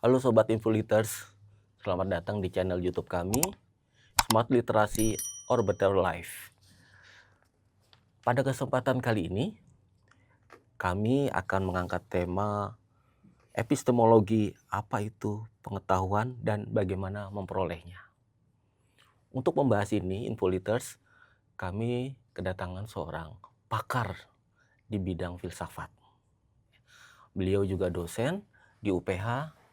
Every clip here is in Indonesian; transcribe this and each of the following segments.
Halo Sobat Infoliters, selamat datang di channel YouTube kami, Smart Literasi or Better Life. Pada kesempatan kali ini, kami akan mengangkat tema epistemologi, apa itu pengetahuan dan bagaimana memperolehnya. Untuk membahas ini, Infoliters, kami kedatangan seorang pakar di bidang filsafat. Beliau juga dosen di UPH,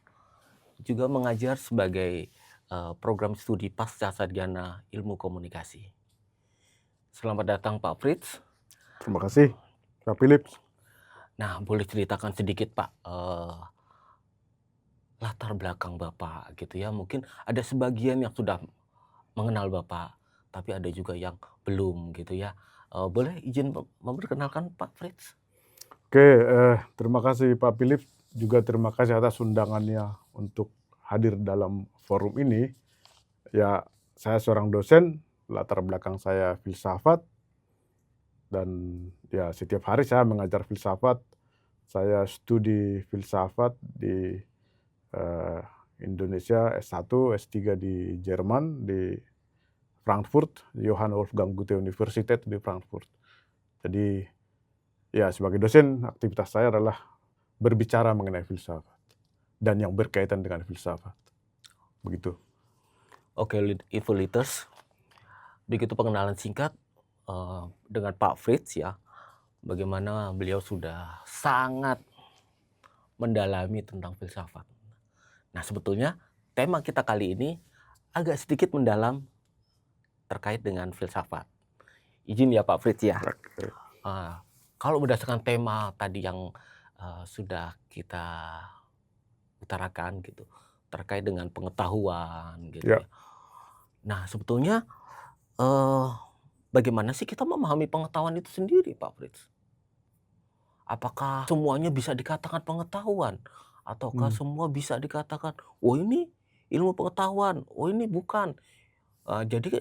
juga mengajar sebagai program studi pasca sarjana ilmu komunikasi. Selamat datang Pak Fritz. Terima kasih, Pak Philip. Nah, boleh ceritakan sedikit Pak latar belakang Bapak gitu ya. Mungkin ada sebagian yang sudah mengenal Bapak, tapi ada juga yang belum gitu ya. Boleh izin memperkenalkan Pak Fritz? Oke, terima kasih Pak Philip. Juga terima kasih atas undangannya untuk hadir dalam forum ini. Ya, saya seorang dosen, latar belakang saya filsafat, dan ya setiap hari saya mengajar filsafat. Saya studi filsafat di Indonesia S1, S3 di Jerman, di Frankfurt, Johann Wolfgang Goethe Universität di Frankfurt. Jadi ya sebagai dosen aktivitas saya adalah berbicara mengenai filsafat dan yang berkaitan dengan filsafat. Begitu. Oke, Infoliters, begitu pengenalan singkat dengan Pak Fritz ya. Bagaimana beliau sudah sangat mendalami tentang filsafat. Nah, sebetulnya tema kita kali ini agak sedikit mendalam terkait dengan filsafat. Izin ya Pak Fritz ya. Kalau berdasarkan tema tadi yang sudah kita utarakan gitu, terkait dengan pengetahuan gitu ya. Nah, sebetulnya bagaimana sih kita memahami pengetahuan itu sendiri Pak Fritz? Apakah semuanya bisa dikatakan pengetahuan? Ataukah semua bisa dikatakan, oh ini ilmu pengetahuan, oh ini bukan. Jadi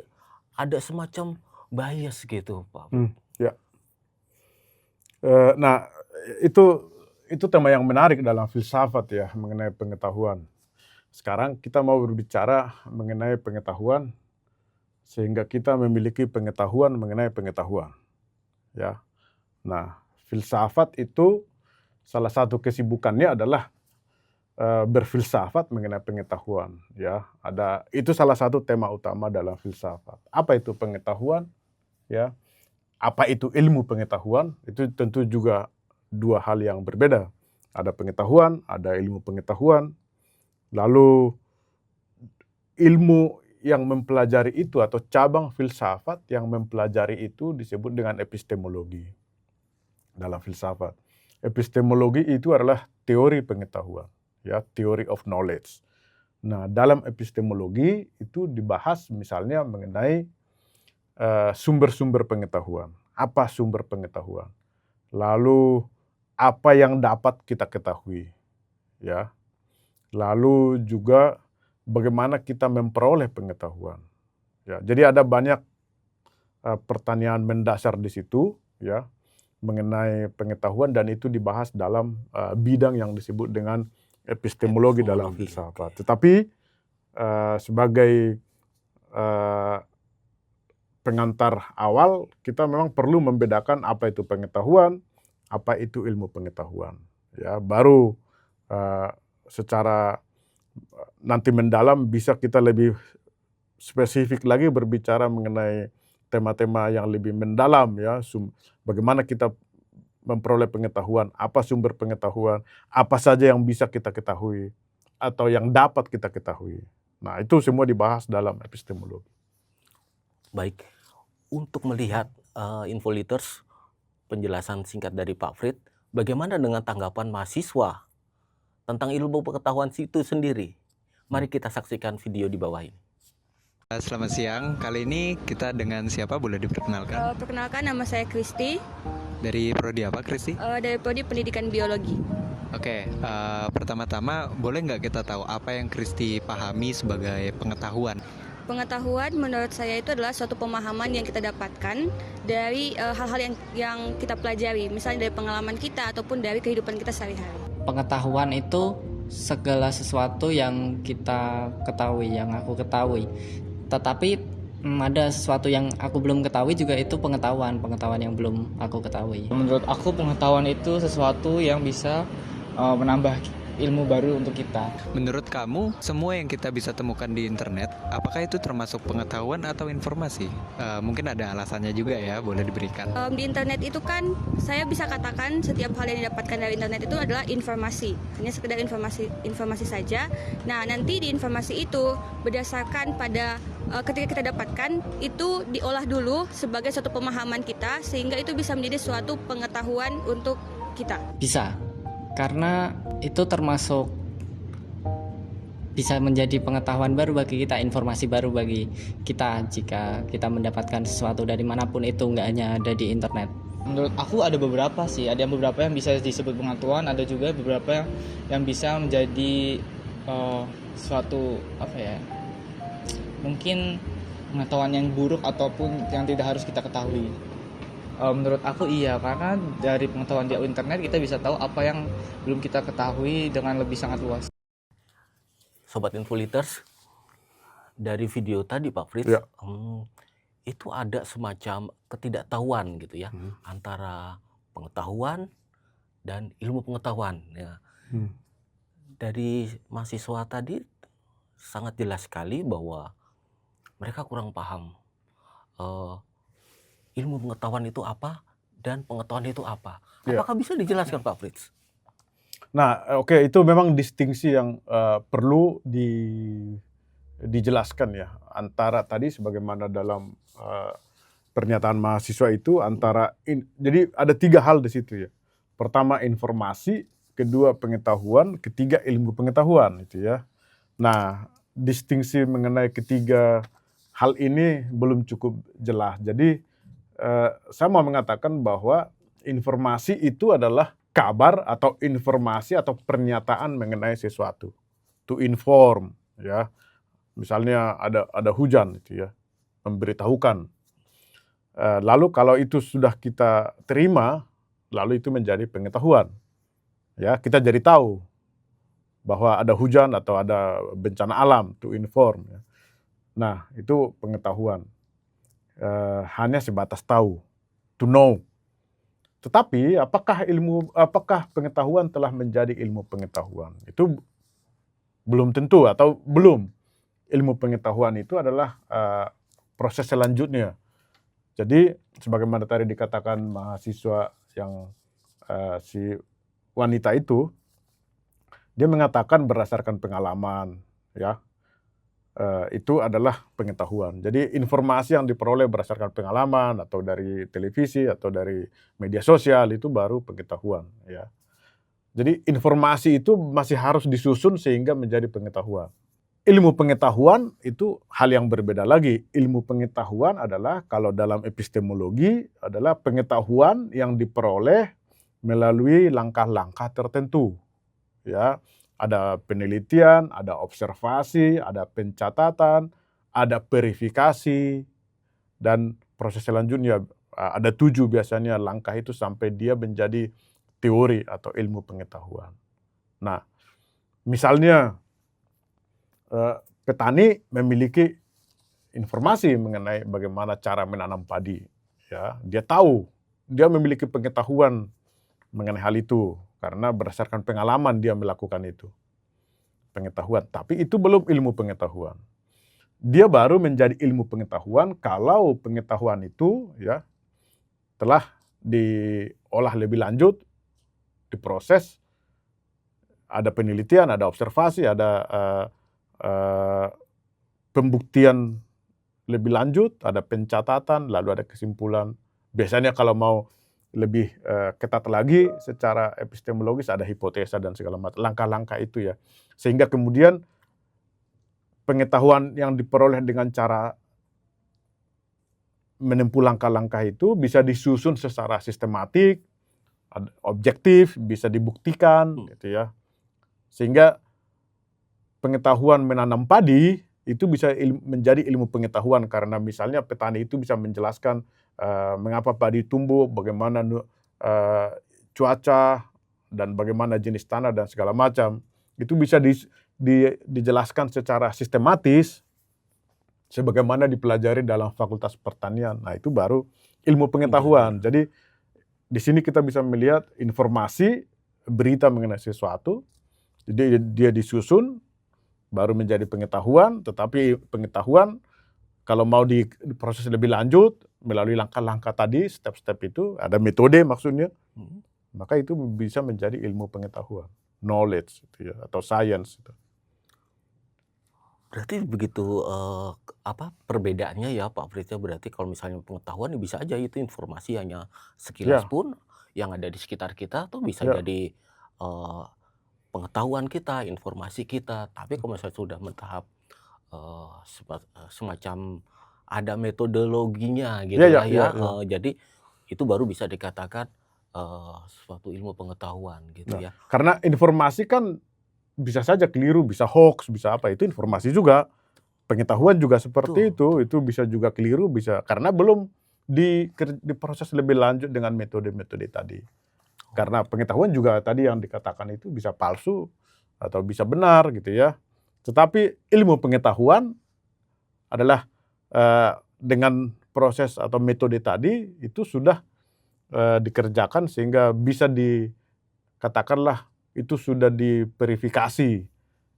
ada semacam bias gitu Pak. Ya. Nah, itu tema yang menarik dalam filsafat ya, mengenai pengetahuan. Sekarang kita mau berbicara mengenai pengetahuan, sehingga kita memiliki pengetahuan mengenai pengetahuan. Ya. Nah, filsafat itu salah satu kesibukannya adalah berfilsafat mengenai pengetahuan. Ya, itu salah satu tema utama dalam filsafat. Apa itu pengetahuan? Ya, apa itu ilmu pengetahuan? Itu tentu juga dua hal yang berbeda. Ada pengetahuan, ada ilmu pengetahuan. Lalu ilmu yang mempelajari itu atau cabang filsafat yang mempelajari itu disebut dengan epistemologi dalam filsafat. Epistemologi itu adalah teori pengetahuan, ya, theory of knowledge. Nah, dalam epistemologi itu dibahas misalnya mengenai sumber-sumber pengetahuan. Apa sumber pengetahuan? Lalu apa yang dapat kita ketahui, ya. Lalu juga bagaimana kita memperoleh pengetahuan. Ya, jadi ada banyak pertanyaan mendasar di situ, ya, mengenai pengetahuan, dan itu dibahas dalam bidang yang disebut dengan epistemologi dalam filsafat. Tetapi sebagai pengantar awal, kita memang perlu membedakan apa itu pengetahuan, apa itu ilmu pengetahuan. Ya, baru secara nanti mendalam bisa kita lebih spesifik lagi berbicara mengenai tema-tema yang lebih mendalam, ya, bagaimana kita memperoleh pengetahuan, apa sumber pengetahuan, apa saja yang bisa kita ketahui atau yang dapat kita ketahui. Nah, itu semua dibahas dalam epistemologi. Baik, untuk melihat Infoliters, penjelasan singkat dari Pak Fritz, bagaimana dengan tanggapan mahasiswa tentang ilmu pengetahuan itu sendiri? Mari kita saksikan video di bawah ini. Selamat siang, kali ini kita dengan siapa, boleh diperkenalkan? Perkenalkan, nama saya Kristi. Dari prodi apa, Kristi? Dari prodi pendidikan biologi. Oke, pertama-tama boleh nggak kita tahu apa yang Kristi pahami sebagai pengetahuan? Pengetahuan menurut saya itu adalah suatu pemahaman yang kita dapatkan dari hal-hal yang kita pelajari, misalnya dari pengalaman kita ataupun dari kehidupan kita sehari-hari. Pengetahuan itu segala sesuatu yang kita ketahui, yang aku ketahui. Tetapi ada sesuatu yang aku belum ketahui juga, itu pengetahuan yang belum aku ketahui. Menurut aku pengetahuan itu sesuatu yang bisa menambah ilmu baru untuk kita. Menurut kamu, semua yang kita bisa temukan di internet, apakah itu termasuk pengetahuan atau informasi? Mungkin ada alasannya juga ya, boleh diberikan. Di internet itu kan saya bisa katakan setiap hal yang didapatkan dari internet itu adalah informasi, hanya sekedar informasi saja. Nah, nanti di informasi itu berdasarkan pada ketika kita dapatkan itu diolah dulu sebagai suatu pemahaman kita, sehingga itu bisa menjadi suatu pengetahuan untuk kita. Bisa, karena itu termasuk bisa menjadi pengetahuan baru bagi kita, informasi baru bagi kita jika kita mendapatkan sesuatu dari manapun itu, nggak hanya ada di internet. Menurut aku ada beberapa sih, ada yang beberapa yang bisa disebut pengetahuan, ada juga beberapa yang bisa menjadi suatu mungkin pengetahuan yang buruk ataupun yang tidak harus kita ketahui. Menurut aku iya, karena dari pengetahuan di internet kita bisa tahu apa yang belum kita ketahui dengan lebih sangat luas. Sobat Infuliters, dari video tadi Pak Fritz, Ya. itu ada semacam ketidaktahuan gitu ya, antara pengetahuan dan ilmu pengetahuan. Ya. Dari mahasiswa tadi sangat jelas sekali bahwa mereka kurang paham ilmu pengetahuan itu apa dan pengetahuan itu apa. Ya. Apakah bisa dijelaskan Pak Fritz? Nah, oke, itu memang distingsi yang perlu dijelaskan ya, antara tadi sebagaimana dalam pernyataan mahasiswa itu, antara jadi ada 3 hal di situ ya. Pertama informasi, kedua pengetahuan, ketiga ilmu pengetahuan itu ya. Nah, distingsi mengenai ketiga hal ini belum cukup jelas. Jadi saya mau mengatakan bahwa informasi itu adalah kabar atau informasi atau pernyataan mengenai sesuatu. To inform ya. Misalnya ada hujan itu ya, memberitahukan. Lalu kalau itu sudah kita terima, lalu itu menjadi pengetahuan. Ya, kita jadi tahu bahwa ada hujan atau ada bencana alam, to inform ya. Nah, itu pengetahuan. Hanya sebatas tahu, to know. Tetapi apakah pengetahuan telah menjadi ilmu pengetahuan? Itu belum tentu atau belum. Ilmu pengetahuan itu adalah proses selanjutnya. Jadi sebagaimana tadi dikatakan mahasiswa yang si wanita itu, dia mengatakan berdasarkan pengalaman, ya. Itu adalah pengetahuan. Jadi informasi yang diperoleh berdasarkan pengalaman atau dari televisi atau dari media sosial itu baru pengetahuan ya. Jadi informasi itu masih harus disusun sehingga menjadi pengetahuan. Ilmu pengetahuan itu hal yang berbeda lagi. Ilmu pengetahuan adalah kalau dalam epistemologi adalah pengetahuan yang diperoleh melalui langkah-langkah tertentu. Ya. Ada penelitian, ada observasi, ada pencatatan, ada verifikasi, dan proses selanjutnya ada 7 biasanya langkah itu sampai dia menjadi teori atau ilmu pengetahuan. Nah, misalnya petani memiliki informasi mengenai bagaimana cara menanam padi. Ya, dia tahu, dia memiliki pengetahuan mengenai hal itu. Karena berdasarkan pengalaman dia melakukan itu. Pengetahuan. Tapi itu belum ilmu pengetahuan. Dia baru menjadi ilmu pengetahuan kalau pengetahuan itu ya telah diolah lebih lanjut, diproses, ada penelitian, ada observasi, ada pembuktian lebih lanjut, ada pencatatan, lalu ada kesimpulan. Biasanya kalau mau lebih ketat lagi secara epistemologis ada hipotesa dan segala macam langkah-langkah itu ya, sehingga kemudian pengetahuan yang diperoleh dengan cara menempuh langkah-langkah itu bisa disusun secara sistematik, objektif, bisa dibuktikan gitu ya, sehingga pengetahuan menanam padi itu bisa menjadi ilmu pengetahuan karena misalnya petani itu bisa menjelaskan mengapa padi tumbuh, bagaimana cuaca, dan bagaimana jenis tanah dan segala macam. itu bisa dijelaskan secara sistematis sebagaimana dipelajari dalam Fakultas Pertanian. Nah, itu baru ilmu pengetahuan. Jadi di sini kita bisa melihat informasi, berita mengenai sesuatu, jadi dia disusun baru menjadi pengetahuan, tetapi pengetahuan kalau mau diproses lebih lanjut melalui langkah-langkah tadi, step-step itu, ada metode maksudnya, maka itu bisa menjadi ilmu pengetahuan, knowledge gitu ya, atau science itu. Berarti begitu perbedaannya ya Pak Frits, berarti kalau misalnya pengetahuan bisa aja itu informasi hanya sekilas Ya, pun yang ada di sekitar kita, atau bisa ya, jadi pengetahuan kita, informasi kita. Tapi kalau misalnya sudah mentahap semacam ada metodologinya gitu ya, ya, lah ya, ya, ya. jadi itu baru bisa dikatakan suatu ilmu pengetahuan gitu Nah, ya. karena informasi kan bisa saja keliru, bisa hoax, bisa apa, itu informasi juga. Pengetahuan juga seperti itu bisa juga keliru, bisa karena belum diproses lebih lanjut dengan metode-metode tadi. Karena pengetahuan juga tadi yang dikatakan itu bisa palsu atau bisa benar gitu ya. Tetapi ilmu pengetahuan adalah dengan proses atau metode tadi itu sudah dikerjakan sehingga bisa dikatakanlah itu sudah diverifikasi,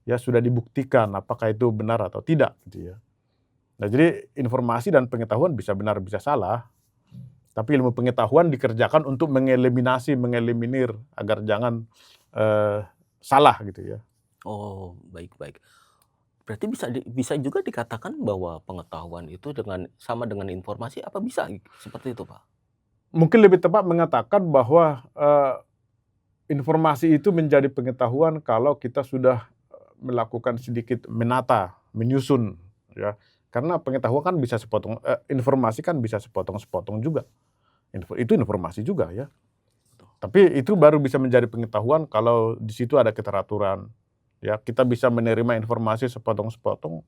ya sudah dibuktikan apakah itu benar atau tidak gitu ya. Nah, jadi informasi dan pengetahuan bisa benar bisa salah, tapi ilmu pengetahuan dikerjakan untuk mengeliminir agar jangan salah gitu ya. Oh, baik-baik. Berarti bisa juga dikatakan bahwa pengetahuan itu sama dengan informasi, apa bisa seperti itu, Pak? Mungkin lebih tepat mengatakan bahwa informasi itu menjadi pengetahuan kalau kita sudah melakukan sedikit menata, menyusun, ya. Karena pengetahuan kan bisa informasi kan bisa sepotong-sepotong juga. Itu informasi juga ya. Tapi itu baru bisa menjadi pengetahuan kalau di situ ada keteraturan. Ya, kita bisa menerima informasi sepotong-sepotong,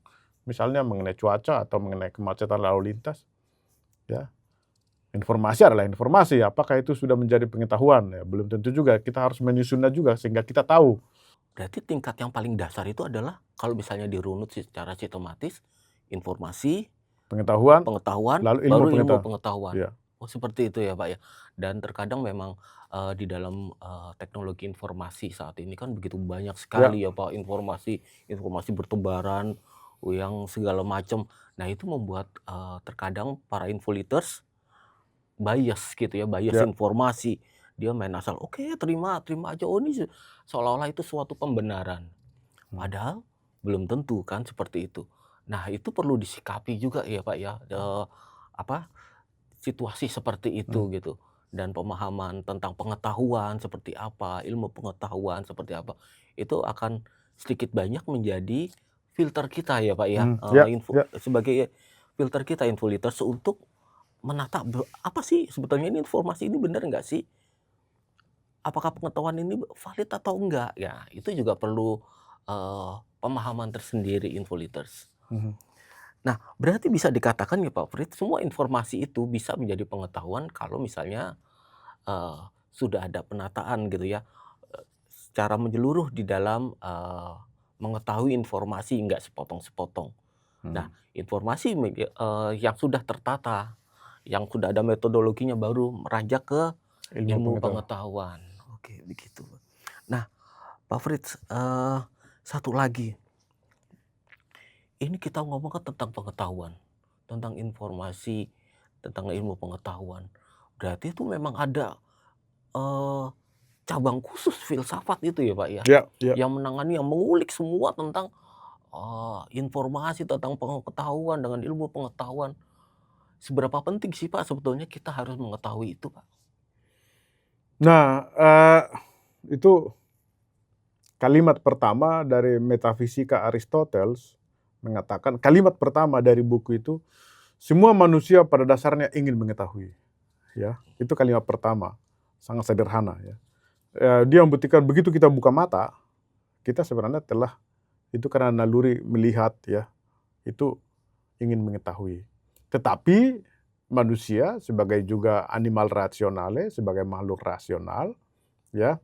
misalnya mengenai cuaca atau mengenai kemacetan lalu lintas. Ya. Informasi adalah informasi, apakah itu sudah menjadi pengetahuan? Ya, belum tentu juga, kita harus menyusunnya juga sehingga kita tahu. Berarti tingkat yang paling dasar itu adalah kalau misalnya dirunut secara sistematis, informasi, Pengetahuan, pengetahuan, lalu baru ilmu pengetahuan. pengetahuan. Ya. Oh, seperti itu ya Pak ya. Dan terkadang memang di dalam teknologi informasi saat ini kan begitu banyak sekali ya Pak, informasi bertebaran yang segala macam. Nah, itu membuat terkadang para infoleaders bias gitu ya, bias Ya. informasi. Dia main asal, oke, terima aja, oh ini seolah-olah itu suatu pembenaran. Padahal belum tentu kan seperti itu. Nah, itu perlu disikapi juga ya Pak ya, situasi seperti itu gitu. Dan pemahaman tentang pengetahuan seperti apa, ilmu pengetahuan seperti apa, itu akan sedikit banyak menjadi filter kita ya Pak ya, Ya, ya. sebagai filter kita infoleaders untuk menata apa sih sebetulnya ini informasi ini benar nggak sih? Apakah pengetahuan ini valid atau enggak? Ya, itu juga perlu pemahaman tersendiri infoleaders. Nah, berarti bisa dikatakan ya Pak Frits, semua informasi itu bisa menjadi pengetahuan kalau misalnya sudah ada penataan gitu ya, secara menyeluruh di dalam mengetahui informasi, nggak sepotong-sepotong. Nah, informasi yang sudah tertata, yang sudah ada metodologinya baru meranjak ke ilmu pengetahuan. Oke, begitu. Nah, Pak Frits, satu lagi. Ini kita ngomong kan tentang pengetahuan, tentang informasi, tentang ilmu pengetahuan. Berarti itu memang ada cabang khusus filsafat itu ya Pak ya? Ya, ya. Yang menangani, yang mengulik semua tentang informasi, tentang pengetahuan dengan ilmu pengetahuan. Seberapa penting sih Pak sebetulnya kita harus mengetahui itu Pak? Nah, itu kalimat pertama dari Metafisika Aristoteles mengatakan, kalimat pertama dari buku itu, semua manusia pada dasarnya ingin mengetahui. Ya, itu kalimat pertama, sangat sederhana ya. Dia membuktikan begitu kita buka mata, kita sebenarnya telah itu karena naluri melihat ya, itu ingin mengetahui. Tetapi manusia sebagai juga animal rasionale, sebagai makhluk rasional, ya,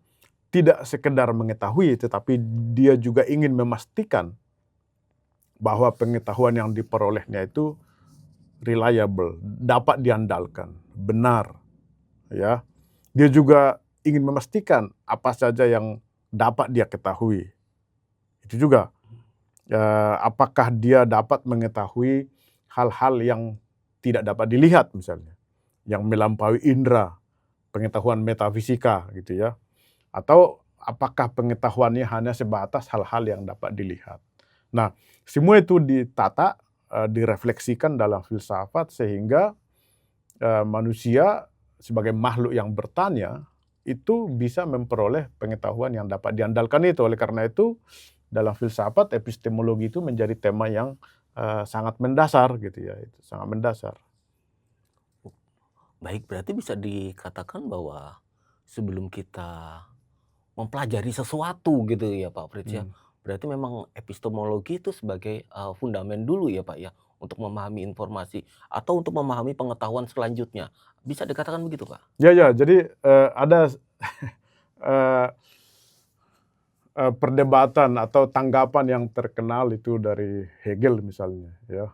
tidak sekedar mengetahui, tetapi dia juga ingin memastikan bahwa pengetahuan yang diperolehnya itu reliable, dapat diandalkan, benar, ya. Dia juga ingin memastikan apa saja yang dapat dia ketahui. Itu juga, apakah dia dapat mengetahui hal-hal yang tidak dapat dilihat misalnya, yang melampaui indera, pengetahuan metafisika gitu ya. Atau apakah pengetahuannya hanya sebatas hal-hal yang dapat dilihat. Nah, semua itu ditata, direfleksikan dalam filsafat sehingga manusia sebagai makhluk yang bertanya itu bisa memperoleh pengetahuan yang dapat diandalkan itu. Oleh karena itu dalam filsafat epistemologi itu menjadi tema yang sangat mendasar gitu ya, itu sangat mendasar. Baik, berarti bisa dikatakan bahwa sebelum kita mempelajari sesuatu gitu ya Pak Frits ya, berarti memang epistemologi itu sebagai fundamen dulu ya Pak ya, untuk memahami informasi atau untuk memahami pengetahuan selanjutnya. Bisa dikatakan begitu Pak? Ya, jadi ada perdebatan atau tanggapan yang terkenal itu dari Hegel misalnya ya.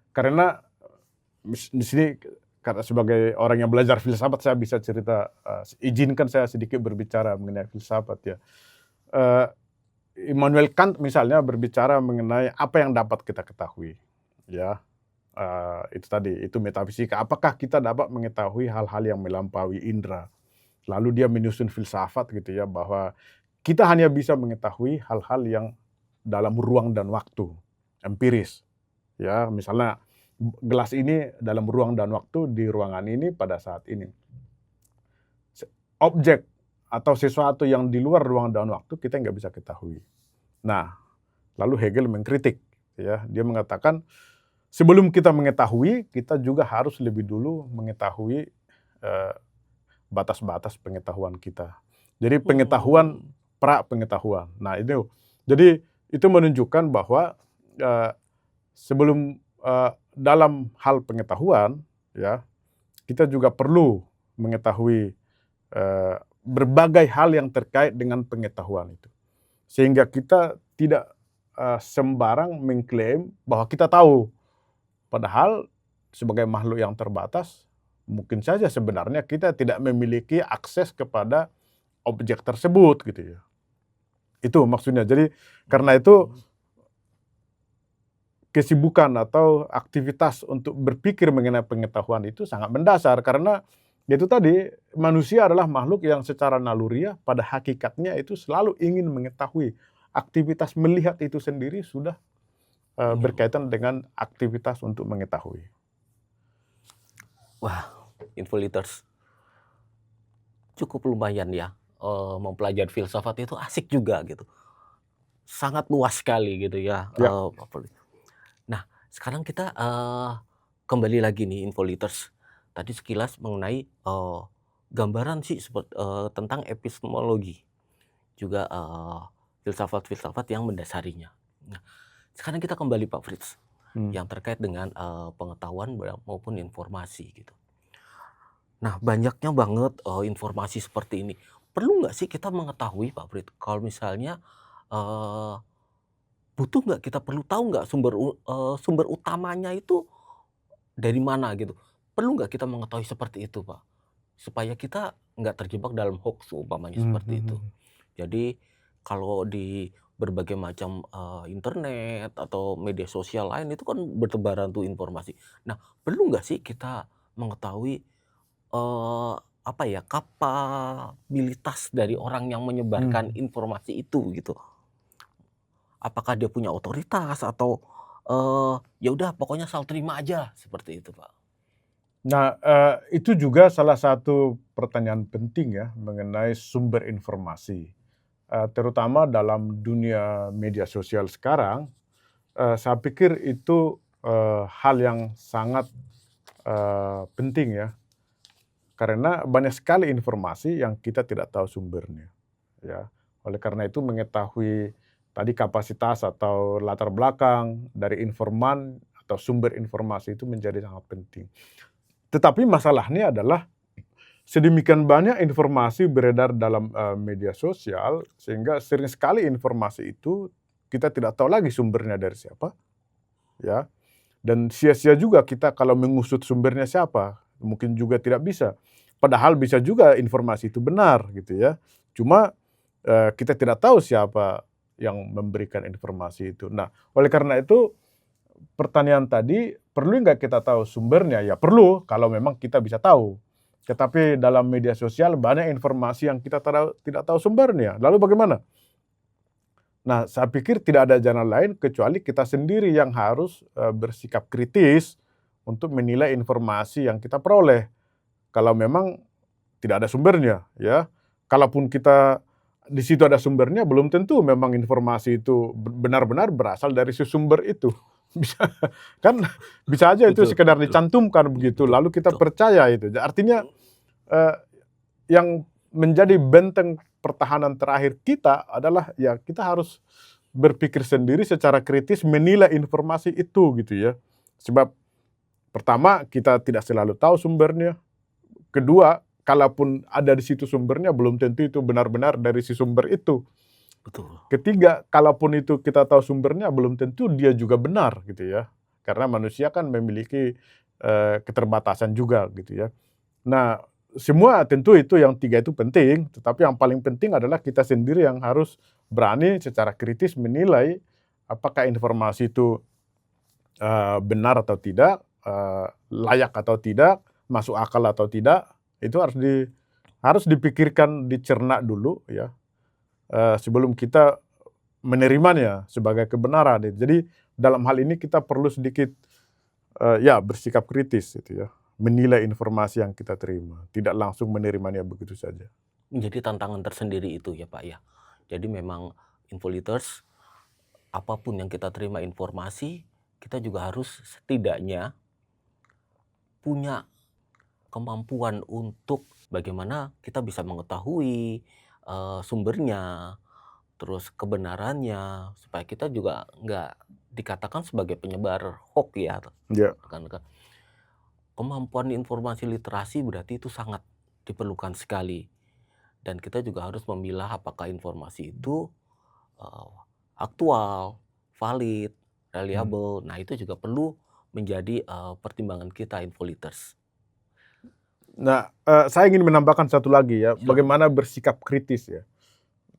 Karena di sini karena sebagai orang yang belajar filsafat saya bisa cerita, izinkan saya sedikit berbicara mengenai filsafat ya. Immanuel Kant misalnya berbicara mengenai apa yang dapat kita ketahui ya. Itu tadi, itu metafisika. Apakah kita dapat mengetahui hal-hal yang melampaui indera? Lalu dia menyusun filsafat gitu ya, bahwa kita hanya bisa mengetahui hal-hal yang dalam ruang dan waktu, empiris. Ya, misalnya gelas ini dalam ruang dan waktu di ruangan ini pada saat ini. Objek atau sesuatu yang di luar ruang dan waktu kita nggak bisa ketahui. Nah, lalu Hegel mengkritik, ya, dia mengatakan sebelum kita mengetahui, kita juga harus lebih dulu mengetahui batas-batas pengetahuan kita. Jadi pengetahuan pra pengetahuan. Nah itu, jadi itu menunjukkan bahwa sebelum dalam hal pengetahuan, ya, kita juga perlu mengetahui berbagai hal yang terkait dengan pengetahuan itu, sehingga kita tidak sembarang mengklaim bahwa kita tahu, padahal sebagai makhluk yang terbatas, mungkin saja sebenarnya kita tidak memiliki akses kepada objek tersebut gitu ya. Itu maksudnya. Jadi karena itu kesibukan atau aktivitas untuk berpikir mengenai pengetahuan itu sangat mendasar, karena itu tadi manusia adalah makhluk yang secara naluriah pada hakikatnya itu selalu ingin mengetahui. Aktivitas melihat itu sendiri sudah berkaitan dengan aktivitas untuk mengetahui. Wah, Infoliters cukup lumayan ya, mempelajari filsafat itu asik juga gitu. Sangat luas sekali gitu ya. Ya. Nah, sekarang kita kembali lagi nih Infoliters. Tadi sekilas mengenai gambaran sih tentang epistemologi. Juga filsafat-filsafat yang mendasarinya. Nah, sekarang kita kembali Pak Frits, yang terkait dengan pengetahuan maupun informasi gitu. Nah, banyaknya banget informasi seperti ini. Perlu nggak sih kita mengetahui Pak Frits, kalau misalnya butuh nggak, kita perlu tahu nggak sumber utamanya itu dari mana gitu. Perlu nggak kita mengetahui seperti itu Pak, supaya kita nggak terjebak dalam hoax umpamanya seperti itu. Jadi kalau di berbagai macam internet atau media sosial lain itu kan bertebaran tuh informasi. Nah, perlu nggak sih kita mengetahui kapabilitas dari orang yang menyebarkan informasi itu gitu? Apakah dia punya otoritas atau ya udah pokoknya asal terima aja seperti itu Pak? Nah, itu juga salah satu pertanyaan penting ya mengenai sumber informasi. Terutama dalam dunia media sosial sekarang, saya pikir itu hal yang sangat penting ya. Karena banyak sekali informasi yang kita tidak tahu sumbernya. Ya. Oleh karena itu mengetahui tadi kapasitas atau latar belakang dari informan atau sumber informasi itu menjadi sangat penting. Tetapi masalahnya adalah sedemikian banyak informasi beredar dalam media sosial, sehingga sering sekali informasi itu kita tidak tahu lagi sumbernya dari siapa, ya. Dan sia-sia juga kita kalau mengusut sumbernya siapa, mungkin juga tidak bisa. Padahal bisa juga informasi itu benar gitu ya. Cuma kita tidak tahu siapa yang memberikan informasi itu. Nah, oleh karena itu pertanyaan tadi, perlu nggak kita tahu sumbernya? Ya perlu, kalau memang kita bisa tahu. Tetapi dalam media sosial banyak informasi yang kita tidak tahu sumbernya. Lalu bagaimana? Nah, saya pikir tidak ada jalan lain kecuali kita sendiri yang harus bersikap kritis untuk menilai informasi yang kita peroleh. Kalau memang tidak ada sumbernya, ya. Kalaupun kita di situ ada sumbernya, belum tentu memang informasi itu benar-benar berasal dari sumber itu. Bisa kan bisa aja itu Betul, sekedar betul. dicantumkan begitu, Betul, lalu kita betul. percaya itu. Artinya yang menjadi benteng pertahanan terakhir kita adalah ya kita harus berpikir sendiri secara kritis menilai informasi itu gitu ya. Sebab pertama kita tidak selalu tahu sumbernya. Kedua, kalaupun ada di situ sumbernya belum tentu itu benar-benar dari si sumber itu. Betul. Ketiga, kalaupun itu kita tahu sumbernya belum tentu dia juga benar gitu ya. Karena manusia kan memiliki keterbatasan juga gitu ya. Nah, semua tentu itu yang tiga itu penting, tetapi yang paling penting adalah kita sendiri yang harus berani secara kritis menilai apakah informasi itu benar atau tidak, layak atau tidak, masuk akal atau tidak. Itu harus dipikirkan, dicerna dulu ya, sebelum kita menerimanya sebagai kebenaran. Jadi dalam hal ini kita perlu sedikit ya bersikap kritis gitu ya, menilai informasi yang kita terima, tidak langsung menerimanya begitu saja. Menjadi tantangan tersendiri itu ya Pak ya. Jadi memang Infoliters, apapun yang kita terima informasi, kita juga harus setidaknya punya kemampuan untuk bagaimana kita bisa mengetahui sumbernya, terus kebenarannya, supaya kita juga nggak dikatakan sebagai penyebar hoax ya. Ya. Rekan-rekan. Kemampuan informasi literasi berarti itu sangat diperlukan sekali. Dan kita juga harus memilah apakah informasi itu aktual, valid, reliable. Nah, itu juga perlu menjadi pertimbangan kita Infoliters. Nah, saya ingin menambahkan satu lagi ya, Silakan. bagaimana bersikap kritis ya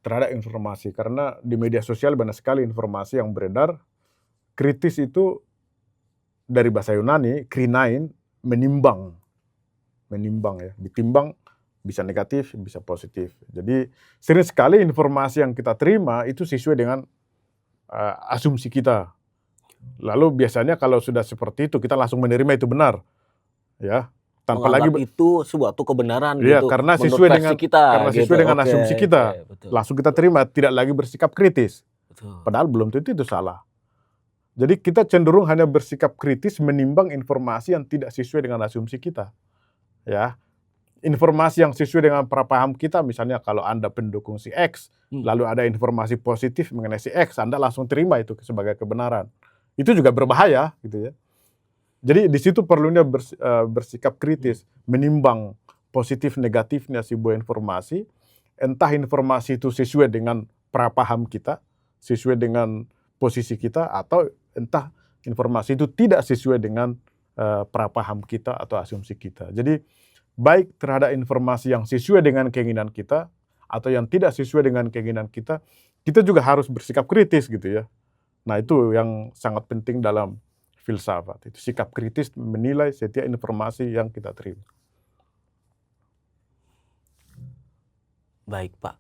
terhadap informasi. Karena di media sosial banyak sekali informasi yang beredar. Kritis itu dari bahasa Yunani, krinain, menimbang ya, ditimbang bisa negatif, bisa positif. Jadi sering sekali informasi yang kita terima itu sesuai dengan asumsi kita. Lalu biasanya kalau sudah seperti itu kita langsung menerima itu benar, ya. Tanpa lagi Menganggap itu suatu kebenaran ya, gitu. karena menurut sesuai versi dengan kita, karena sesuai gitu. dengan Oke, asumsi kita. oke, betul. Langsung kita terima, tidak lagi bersikap kritis. Betul. Padahal belum tentu itu salah. Jadi kita cenderung hanya bersikap kritis menimbang informasi yang tidak sesuai dengan asumsi kita. Ya. Informasi yang sesuai dengan prapaham kita, misalnya kalau Anda pendukung si X, lalu ada informasi positif mengenai si X, Anda langsung terima itu sebagai kebenaran. Itu juga berbahaya gitu ya. Jadi di situ perlunya bersikap kritis, menimbang positif negatifnya sebuah informasi, entah informasi itu sesuai dengan prapaham kita, sesuai dengan posisi kita, atau entah informasi itu tidak sesuai dengan prapaham kita atau asumsi kita. Jadi baik terhadap informasi yang sesuai dengan keinginan kita atau yang tidak sesuai dengan keinginan kita, kita juga harus bersikap kritis gitu ya. Nah, itu yang sangat penting dalam filsafat, itu sikap kritis menilai setiap informasi yang kita terima. Baik Pak,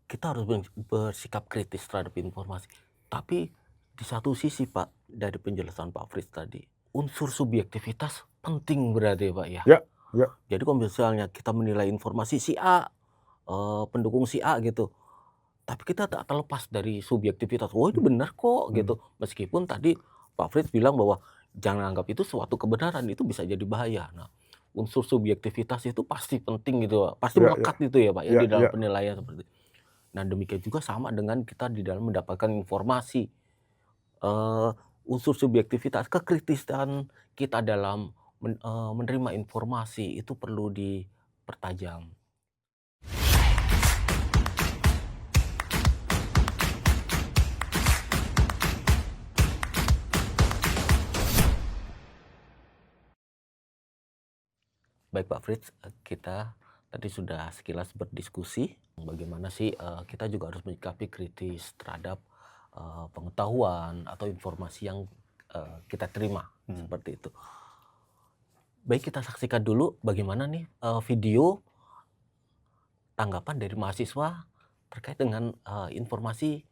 kita harus bersikap kritis terhadap informasi. Tapi di satu sisi Pak, dari penjelasan Pak Fritz tadi, unsur subjektivitas penting berarti Pak ya. Ya. Jadi kalau misalnya kita menilai informasi si A, pendukung si A gitu, tapi kita tak terlepas dari subjektivitas. Oh itu benar kok gitu. Meskipun tadi Pak Fritz bilang bahwa jangan anggap itu suatu kebenaran, itu bisa jadi bahaya. Nah, unsur subjektivitas itu pasti penting gitu, pasti melekat gitu ya Pak ya, di dalam penilaian seperti itu. Nah demikian juga sama dengan kita di dalam mendapatkan informasi. Unsur subjektivitas, kekritisan kita dalam menerima informasi itu perlu dipertajam. Baik Pak Fritz, kita tadi sudah sekilas berdiskusi bagaimana sih kita juga harus menyikapi kritis terhadap pengetahuan atau informasi yang kita terima seperti itu. Baik, kita saksikan dulu bagaimana nih video tanggapan dari mahasiswa terkait dengan informasi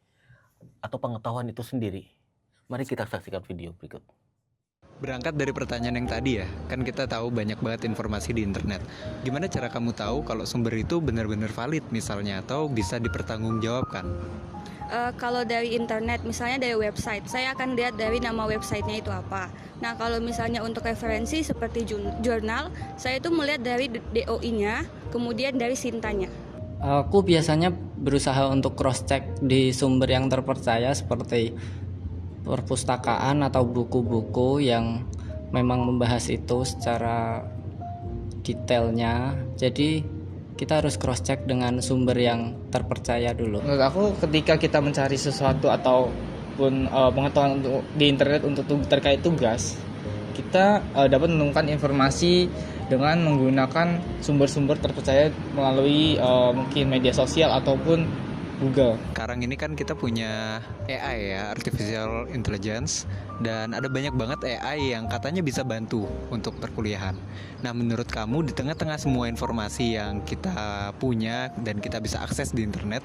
atau pengetahuan itu sendiri. Mari kita saksikan video berikut. Berangkat dari pertanyaan yang tadi ya, kan kita tahu banyak banget informasi di internet. Gimana cara kamu tahu kalau sumber itu benar-benar valid misalnya atau bisa dipertanggungjawabkan? Kalau dari internet, misalnya dari website, saya akan lihat dari nama websitenya itu apa. Nah, kalau misalnya untuk referensi seperti jurnal, saya itu melihat dari DOI-nya, kemudian dari Sintanya. Aku biasanya berusaha untuk cross check di sumber yang terpercaya seperti perpustakaan atau buku-buku yang memang membahas itu secara detailnya. Jadi kita harus cross check dengan sumber yang terpercaya dulu. Menurut aku ketika kita mencari sesuatu ataupun pengetahuan di internet untuk terkait tugas, kita dapat menemukan informasi dengan menggunakan sumber-sumber terpercaya melalui mungkin media sosial ataupun Google. Sekarang ini kan kita punya AI ya, Artificial Intelligence, dan ada banyak banget AI yang katanya bisa bantu untuk perkuliahan. Nah, menurut kamu di tengah-tengah semua informasi yang kita punya dan kita bisa akses di internet,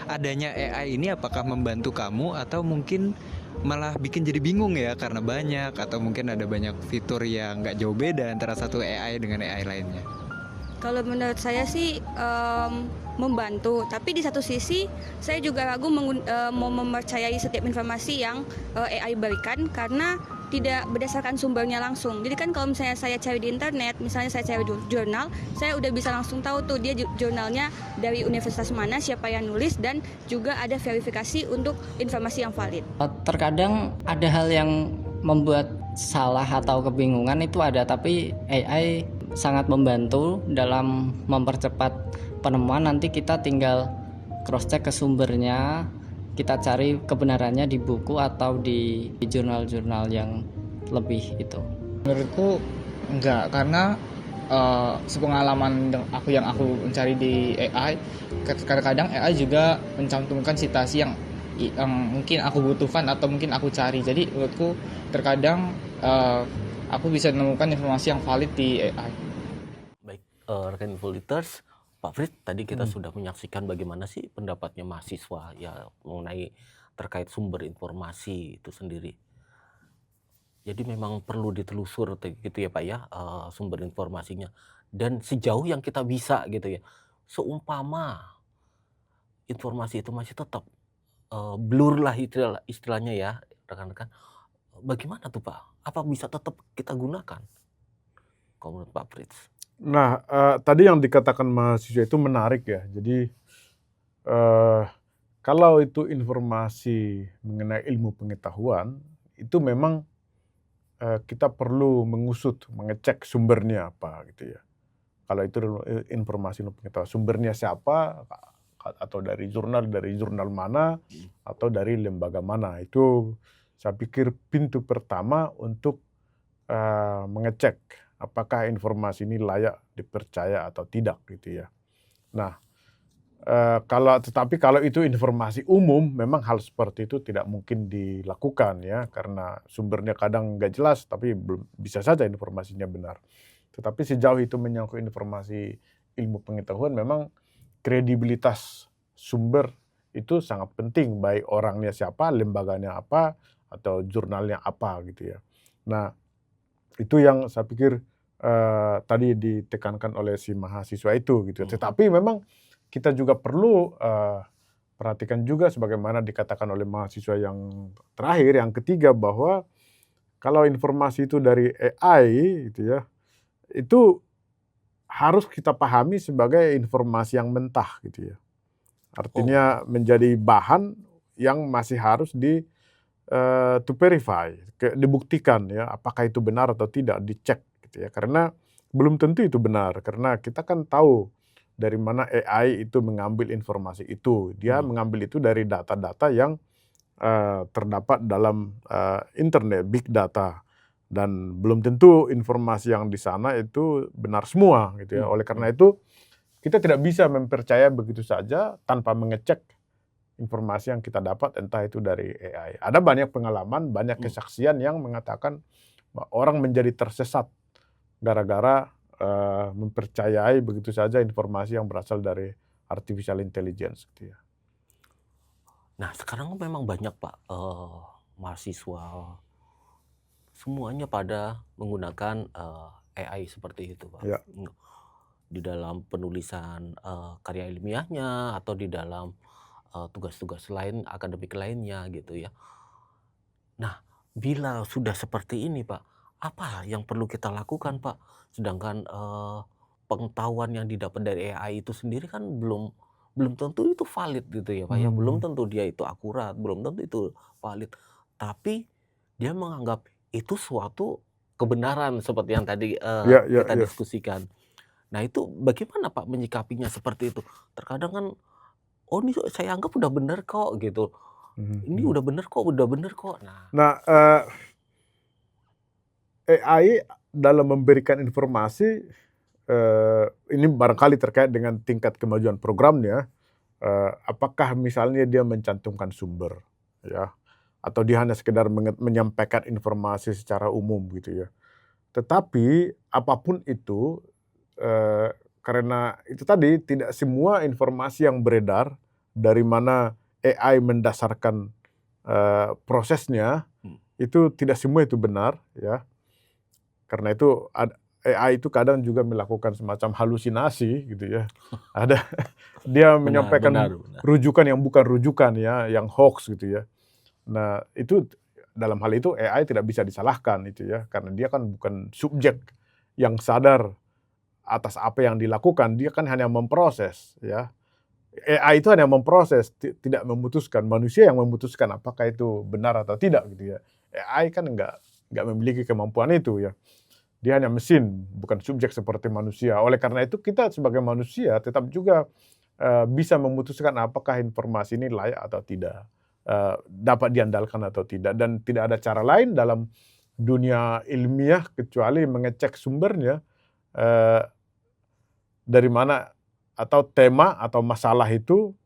adanya AI ini apakah membantu kamu atau mungkin malah bikin jadi bingung ya karena banyak, atau mungkin ada banyak fitur yang nggak jauh beda antara satu AI dengan AI lainnya? Kalau menurut saya sih membantu, tapi di satu sisi saya juga ragu mau mempercayai setiap informasi yang AI berikan karena tidak berdasarkan sumbernya langsung. Jadi kan kalau misalnya saya cari di internet, misalnya saya cari jurnal, saya udah bisa langsung tahu tuh dia jurnalnya dari universitas mana, siapa yang nulis, dan juga ada verifikasi untuk informasi yang valid. Terkadang ada hal yang membuat salah atau kebingungan itu ada, tapi AI sangat membantu dalam mempercepat penemuan. Nanti kita tinggal cross check ke sumbernya, kita cari kebenarannya di buku atau di jurnal-jurnal yang lebih itu. Menurutku enggak, karena sepengalaman yang aku mencari di AI, kadang-kadang AI juga mencantumkan citasi yang mungkin aku butuhkan atau mungkin aku cari. Jadi menurutku terkadang aku bisa menemukan informasi yang valid di AI. Baik, rekan Infoliters, Pak Fritz, tadi kita sudah menyaksikan bagaimana sih pendapatnya mahasiswa ya mengenai terkait sumber informasi itu sendiri. Jadi memang perlu ditelusur gitu ya Pak ya, sumber informasinya. Dan sejauh yang kita bisa gitu ya. Seumpama informasi itu masih tetap blur lah istilahnya ya rekan-rekan. Bagaimana tuh Pak? Apa bisa tetap kita gunakan? Kalau menurut Pak Fritz? Nah, tadi yang dikatakan mahasiswa itu menarik ya. Jadi kalau itu informasi mengenai ilmu pengetahuan, itu memang kita perlu mengusut, mengecek sumbernya apa gitu ya. Kalau itu informasi ilmu pengetahuan, sumbernya siapa, atau dari jurnal mana, atau dari lembaga mana. Itu saya pikir pintu pertama untuk mengecek apakah informasi ini layak dipercaya atau tidak gitu ya. Nah, tetapi kalau itu informasi umum, memang hal seperti itu tidak mungkin dilakukan ya, karena sumbernya kadang nggak jelas, tapi bisa saja informasinya benar. Tetapi sejauh itu menyangkut informasi ilmu pengetahuan, memang kredibilitas sumber itu sangat penting, baik orangnya siapa, lembaganya apa, atau jurnalnya apa gitu ya. Nah, itu yang saya pikir tadi ditekankan oleh si mahasiswa itu gitu. Tetapi memang kita juga perlu perhatikan juga sebagaimana dikatakan oleh mahasiswa yang terakhir, yang ketiga, bahwa kalau informasi itu dari AI gitu ya, itu harus kita pahami sebagai informasi yang mentah gitu ya. Artinya menjadi bahan yang masih harus to verify, dibuktikan ya, apakah itu benar atau tidak, dicek gitu ya. Karena belum tentu itu benar, karena kita kan tahu dari mana AI itu mengambil informasi itu. Dia mengambil itu dari data-data yang terdapat dalam internet, big data. Dan belum tentu informasi yang di sana itu benar semua gitu ya. Oleh karena itu kita tidak bisa mempercaya begitu saja tanpa mengecek informasi yang kita dapat, entah itu dari AI. Ada banyak pengalaman, banyak kesaksian yang mengatakan bahwa orang menjadi tersesat gara-gara mempercayai begitu saja informasi yang berasal dari artificial intelligence gitu ya. Nah, sekarang memang banyak Pak, mahasiswa semuanya pada menggunakan AI seperti itu Pak. Ya. Di dalam penulisan karya ilmiahnya atau di dalam tugas-tugas lain akademik lainnya gitu ya. Nah, bila sudah seperti ini Pak, apa yang perlu kita lakukan Pak? Sedangkan pengetahuan yang didapat dari AI itu sendiri kan belum tentu itu valid gitu ya Pak ya. Belum tentu dia itu akurat, belum tentu itu valid. Tapi dia menganggap itu suatu kebenaran seperti yang tadi Ya, ya, kita ya. diskusikan. Nah, itu bagaimana Pak menyikapinya seperti itu? Terkadang kan, oh ini saya anggap udah bener kok gitu. Ini udah bener kok. Nah, AI dalam memberikan informasi, ini barangkali terkait dengan tingkat kemajuan programnya, apakah misalnya dia mencantumkan sumber, ya, atau dia hanya sekedar menyampaikan informasi secara umum gitu ya. Tetapi apapun itu, karena itu tadi tidak semua informasi yang beredar dari mana AI mendasarkan prosesnya, itu tidak semua itu benar ya. Karena itu AI itu kadang juga melakukan semacam halusinasi gitu ya. Ada dia menyampaikan Benar. rujukan yang bukan rujukan ya, yang hoax gitu ya. Nah, itu dalam hal itu AI tidak bisa disalahkan itu ya, karena dia kan bukan subjek yang sadar atas apa yang dilakukan, dia kan hanya memproses ya. AI itu hanya memproses, tidak memutuskan. Manusia yang memutuskan apakah itu benar atau tidak gitu ya. AI kan nggak memiliki kemampuan itu ya. Dia hanya mesin, bukan subjek seperti manusia. Oleh karena itu kita sebagai manusia tetap juga bisa memutuskan apakah informasi ini layak atau tidak, dapat diandalkan atau tidak. Dan tidak ada cara lain dalam dunia ilmiah kecuali mengecek sumbernya, dari mana atau tema atau masalah itu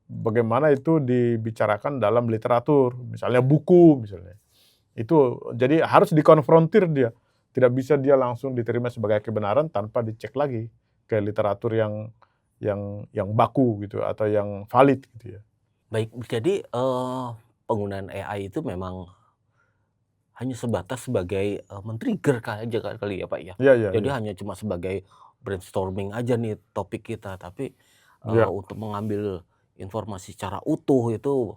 bagaimana itu dibicarakan dalam literatur, misalnya buku misalnya. Itu jadi harus dikonfrontir dia. Tidak bisa dia langsung diterima sebagai kebenaran tanpa dicek lagi ke literatur yang baku gitu atau yang valid gitu ya. Baik, jadi penggunaan AI itu memang hanya sebatas sebagai men-trigger aja kali ya Pak ya. Iya. Jadi hanya cuma sebagai brainstorming aja nih topik kita, tapi Ya. untuk mengambil informasi secara utuh itu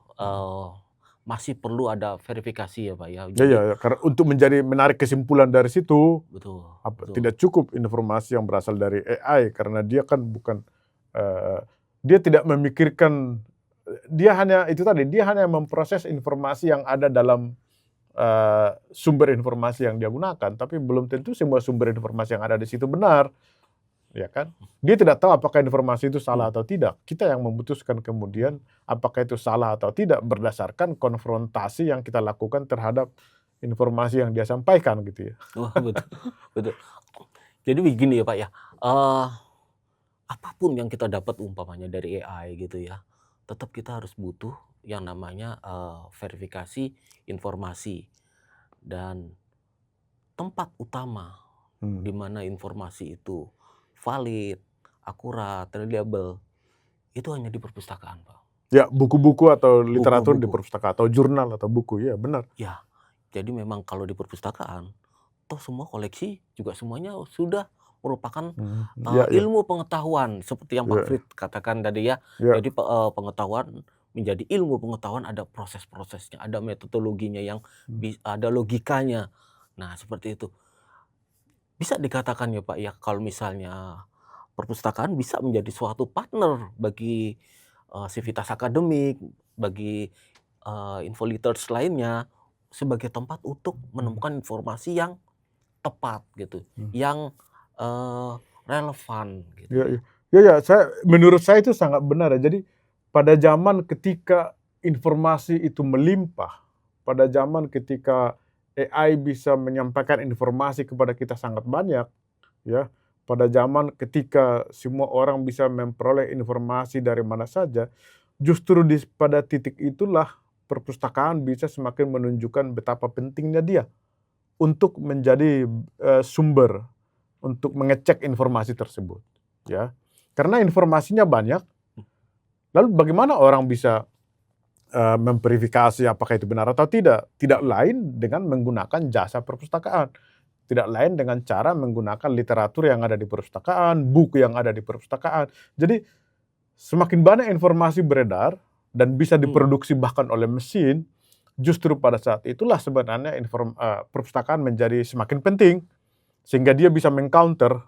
masih perlu ada verifikasi ya Pak ya. Jadi, Ya, karena untuk menarik kesimpulan dari situ, betul. tidak cukup informasi yang berasal dari AI karena dia kan bukan, dia tidak memikirkan, dia hanya memproses informasi yang ada dalam sumber informasi yang dia gunakan, tapi belum tentu semua sumber informasi yang ada di situ benar, ya kan? Dia tidak tahu apakah informasi itu salah atau tidak. Kita yang memutuskan kemudian apakah itu salah atau tidak berdasarkan konfrontasi yang kita lakukan terhadap informasi yang dia sampaikan gitu ya. Wah, betul. Jadi begini ya Pak ya, apapun yang kita dapat umpamanya dari AI gitu ya, tetap kita harus butuh yang namanya verifikasi informasi. Dan tempat utama di mana informasi itu valid, akurat, reliable, itu hanya di perpustakaan Pak. Ya, buku-buku atau literatur di Buku-buku. perpustakaan atau jurnal atau buku, ya benar. Ya, jadi memang kalau di perpustakaan, toh semua koleksi juga semuanya sudah merupakan Ya. ilmu pengetahuan seperti yang Pak Ya. Frit katakan tadi ya. Ya. Jadi pengetahuan menjadi ilmu pengetahuan, ada proses-prosesnya, ada metodologinya yang ada logikanya. Nah, seperti itu. Bisa dikatakan ya Pak ya, kalau misalnya perpustakaan bisa menjadi suatu partner bagi sivitas akademik, bagi infoliters lainnya, sebagai tempat untuk menemukan informasi yang tepat gitu, yang relevan gitu Ya, ya. menurut saya itu sangat benar ya. Jadi pada zaman ketika informasi itu melimpah, pada zaman ketika AI bisa menyampaikan informasi kepada kita sangat banyak, ya, pada zaman ketika semua orang bisa memperoleh informasi dari mana saja, justru pada titik itulah perpustakaan bisa semakin menunjukkan betapa pentingnya dia untuk menjadi sumber untuk mengecek informasi tersebut, ya. Karena informasinya banyak, lalu bagaimana orang bisa memverifikasi apakah itu benar atau tidak? Tidak lain dengan menggunakan jasa perpustakaan. Tidak lain dengan cara menggunakan literatur yang ada di perpustakaan, buku yang ada di perpustakaan. Jadi semakin banyak informasi beredar dan bisa diproduksi bahkan oleh mesin, justru pada saat itulah sebenarnya perpustakaan menjadi semakin penting, sehingga dia bisa meng-counter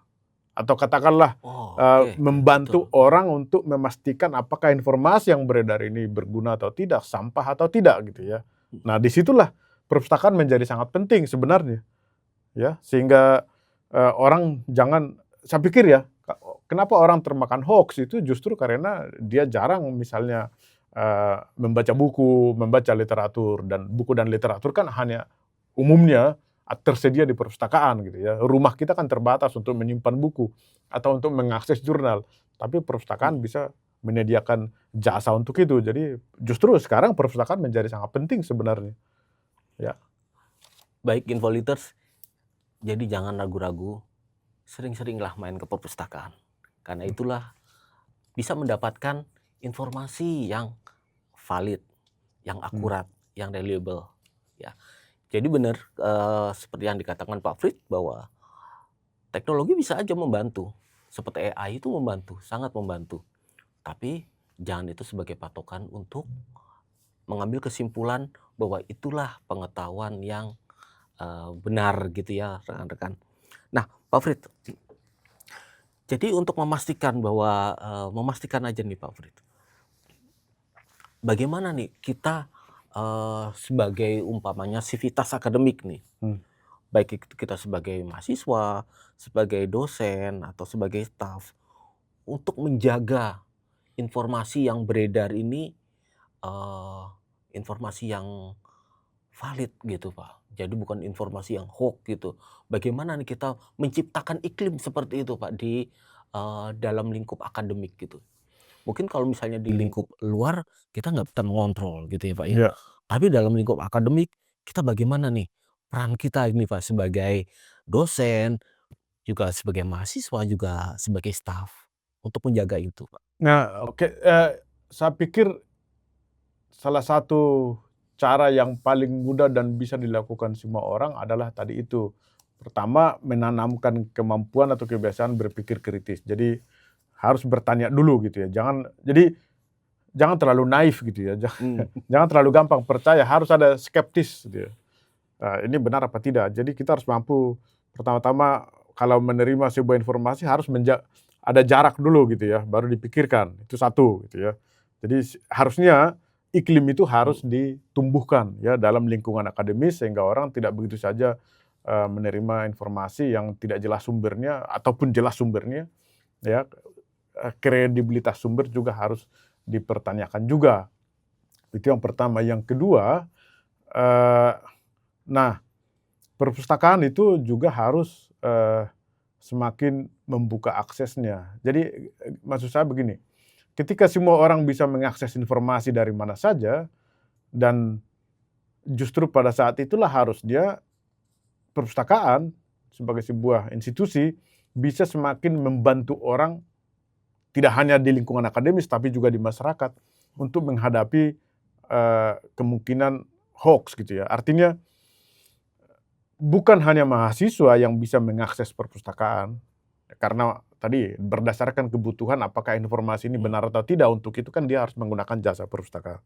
atau katakanlah Oh, oke, membantu betul. orang untuk memastikan apakah informasi yang beredar ini berguna atau tidak, sampah atau tidak gitu ya. Nah, disitulah perpustakaan menjadi sangat penting sebenarnya, ya. Sehingga orang jangan, saya pikir ya, kenapa orang termakan hoax itu justru karena dia jarang misalnya membaca buku, membaca literatur, dan buku dan literatur kan hanya umumnya tersedia di perpustakaan gitu ya. Rumah kita kan terbatas untuk menyimpan buku atau untuk mengakses jurnal, tapi perpustakaan bisa menyediakan jasa untuk itu. Jadi justru sekarang perpustakaan menjadi sangat penting sebenarnya. Ya. Baik Involiters, jadi jangan ragu-ragu, sering-seringlah main ke perpustakaan. Karena itulah bisa mendapatkan informasi yang valid, yang akurat, yang reliable, ya. Jadi benar seperti yang dikatakan Pak Frit bahwa teknologi bisa aja membantu, seperti AI itu membantu, sangat membantu. Tapi jangan itu sebagai patokan untuk mengambil kesimpulan bahwa itulah pengetahuan yang benar gitu ya rekan-rekan. Nah, Pak Frit, jadi untuk memastikan bahwa memastikan aja nih Pak Frit, bagaimana nih kita sebagai umpamanya sivitas akademik nih, baik itu kita sebagai mahasiswa, sebagai dosen, atau sebagai staf, untuk menjaga informasi yang beredar ini informasi yang valid gitu Pak. Jadi bukan informasi yang hoax gitu. Bagaimana nih kita menciptakan iklim seperti itu Pak di dalam lingkup akademik gitu. Mungkin kalau misalnya di lingkup luar kita nggak bisa mengontrol gitu ya Pak ya. Ya. Tapi dalam lingkup akademik kita bagaimana nih peran kita ini Pak sebagai dosen, juga sebagai mahasiswa, juga sebagai staf untuk menjaga itu Pak. Nah, oke, saya pikir salah satu cara yang paling mudah dan bisa dilakukan semua orang adalah tadi itu. Pertama, menanamkan kemampuan atau kebiasaan berpikir kritis. Jadi harus bertanya dulu gitu ya. Jangan terlalu naif gitu ya. Jangan terlalu gampang percaya, harus ada skeptis gitu ya. Ini benar apa tidak. Jadi kita harus mampu pertama-tama kalau menerima sebuah informasi harus ada jarak dulu gitu ya, baru dipikirkan. Itu satu gitu ya. Jadi harusnya iklim itu harus ditumbuhkan ya dalam lingkungan akademis sehingga orang tidak begitu saja menerima informasi yang tidak jelas sumbernya ataupun jelas sumbernya ya. Kredibilitas sumber juga harus dipertanyakan juga. Itu yang pertama. Yang kedua, nah, perpustakaan itu juga harus semakin membuka aksesnya. Jadi maksud saya begini, ketika semua orang bisa mengakses informasi dari mana saja, dan justru pada saat itulah harusnya perpustakaan sebagai sebuah institusi bisa semakin membantu orang, tidak hanya di lingkungan akademis tapi juga di masyarakat untuk menghadapi kemungkinan hoax gitu ya. Artinya bukan hanya mahasiswa yang bisa mengakses perpustakaan, karena tadi berdasarkan kebutuhan apakah informasi ini benar atau tidak, untuk itu kan dia harus menggunakan jasa perpustakaan.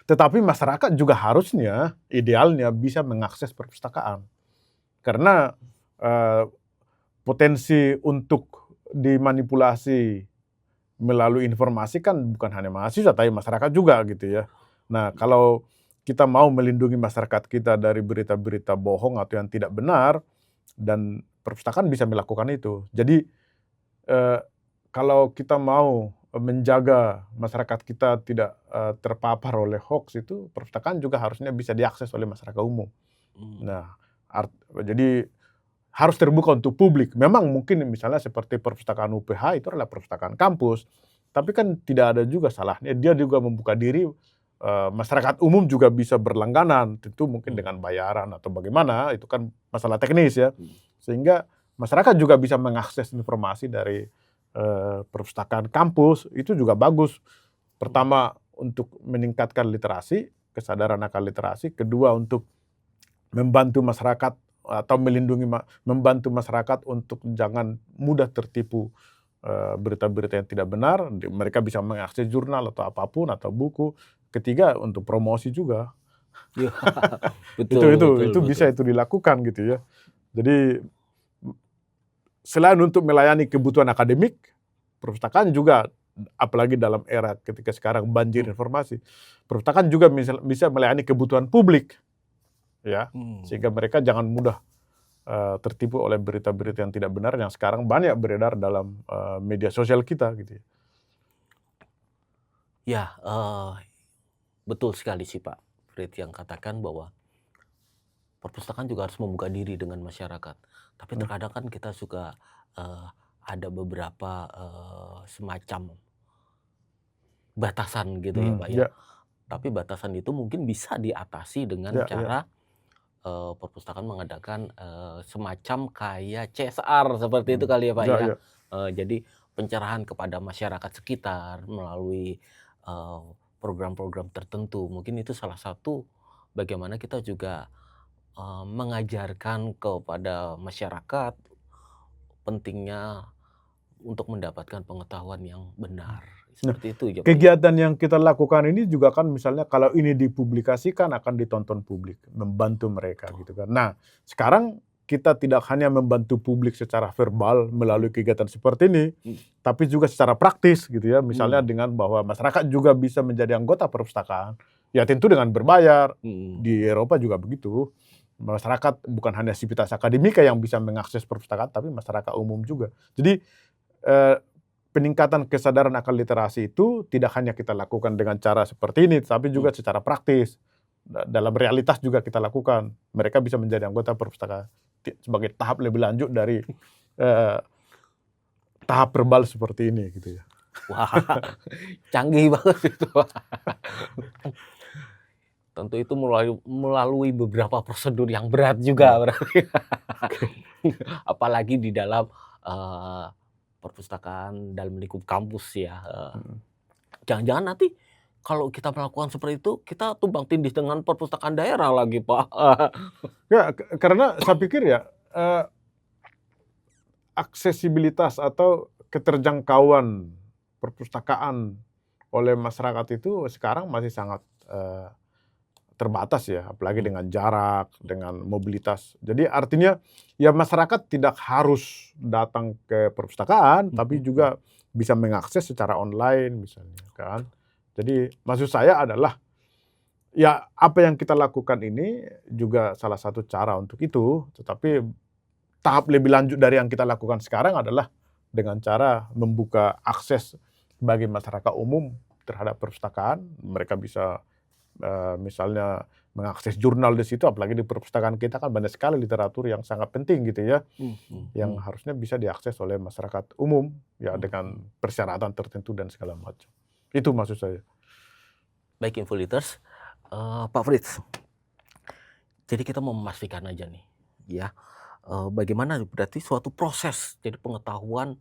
Tetapi masyarakat juga harusnya, idealnya bisa mengakses perpustakaan. Karena potensi untuk dimanipulasi melalui informasi kan bukan hanya mahasiswa, tapi masyarakat juga gitu ya. Nah, kalau kita mau melindungi masyarakat kita dari berita-berita bohong atau yang tidak benar, dan perpustakaan bisa melakukan itu. Jadi kalau kita mau menjaga masyarakat kita tidak terpapar oleh hoax, itu perpustakaan juga harusnya bisa diakses oleh masyarakat umum. Nah, jadi harus terbuka untuk publik. Memang mungkin misalnya seperti perpustakaan UPH itu adalah perpustakaan kampus, tapi kan tidak ada juga salahnya dia juga membuka diri, masyarakat umum juga bisa berlangganan, tentu mungkin dengan bayaran atau bagaimana, itu kan masalah teknis ya. Sehingga masyarakat juga bisa mengakses informasi dari perpustakaan kampus, itu juga bagus. Pertama untuk meningkatkan literasi, kesadaran akan literasi, kedua untuk membantu masyarakat atau membantu masyarakat untuk jangan mudah tertipu berita-berita yang tidak benar. Mereka bisa mengakses jurnal atau apapun atau buku. Ketiga untuk promosi juga. Ya, betul, itu bisa itu dilakukan gitu ya. Jadi selain untuk melayani kebutuhan akademik, perpustakaan juga, apalagi dalam era ketika sekarang banjir informasi, perpustakaan juga bisa melayani kebutuhan publik. Ya, sehingga mereka jangan mudah tertipu oleh berita-berita yang tidak benar yang sekarang banyak beredar dalam media sosial kita gitu. Ya, betul sekali sih Pak Frit yang katakan bahwa perpustakaan juga harus membuka diri dengan masyarakat. Tapi terkadang kan kita suka ada beberapa semacam batasan gitu ya Pak ya. Tapi batasan itu mungkin bisa diatasi dengan cara perpustakaan mengadakan semacam kayak CSR seperti itu kali ya Pak ya. Jadi pencerahan kepada masyarakat sekitar melalui program-program tertentu. Mungkin itu salah satu bagaimana kita juga mengajarkan kepada masyarakat pentingnya untuk mendapatkan pengetahuan yang benar. Seperti itu ya Pak. Kegiatan yang kita lakukan ini juga kan misalnya kalau ini dipublikasikan akan ditonton publik, membantu mereka gitu kan. Nah, sekarang kita tidak hanya membantu publik secara verbal melalui kegiatan seperti ini, tapi juga secara praktis gitu ya. Misalnya dengan bahwa masyarakat juga bisa menjadi anggota perpustakaan. Ya tentu dengan berbayar. Di Eropa juga begitu. Masyarakat bukan hanya sivitas akademika yang bisa mengakses perpustakaan, tapi masyarakat umum juga. Jadi peningkatan kesadaran akan literasi itu tidak hanya kita lakukan dengan cara seperti ini, tapi juga secara praktis. Dalam realitas juga kita lakukan. Mereka bisa menjadi anggota perpustakaan sebagai tahap lebih lanjut dari tahap verbal seperti ini gitu ya. Wah, canggih banget itu Pak. Tentu itu melalui beberapa prosedur yang berat juga berarti. Apalagi di dalam perpustakaan dalam lingkup kampus ya. Jangan-jangan nanti kalau kita melakukan seperti itu, kita tumbang tindih dengan perpustakaan daerah lagi Pak. Ya, karena saya pikir ya aksesibilitas atau keterjangkauan perpustakaan oleh masyarakat itu sekarang masih sangat terbatas ya, apalagi dengan jarak, dengan mobilitas. Jadi artinya ya masyarakat tidak harus datang ke perpustakaan, tapi juga bisa mengakses secara online misalnya kan. Jadi maksud saya adalah ya apa yang kita lakukan ini juga salah satu cara untuk itu, tetapi tahap lebih lanjut dari yang kita lakukan sekarang adalah dengan cara membuka akses bagi masyarakat umum terhadap perpustakaan. Mereka bisa misalnya mengakses jurnal di situ, apalagi di perpustakaan kita kan banyak sekali literatur yang sangat penting gitu ya, yang harusnya bisa diakses oleh masyarakat umum ya dengan persyaratan tertentu dan segala macam. Itu maksud saya. Baik Infoliters, Pak Fritz. Jadi kita mau memastikan aja nih, ya, bagaimana berarti suatu proses jadi pengetahuan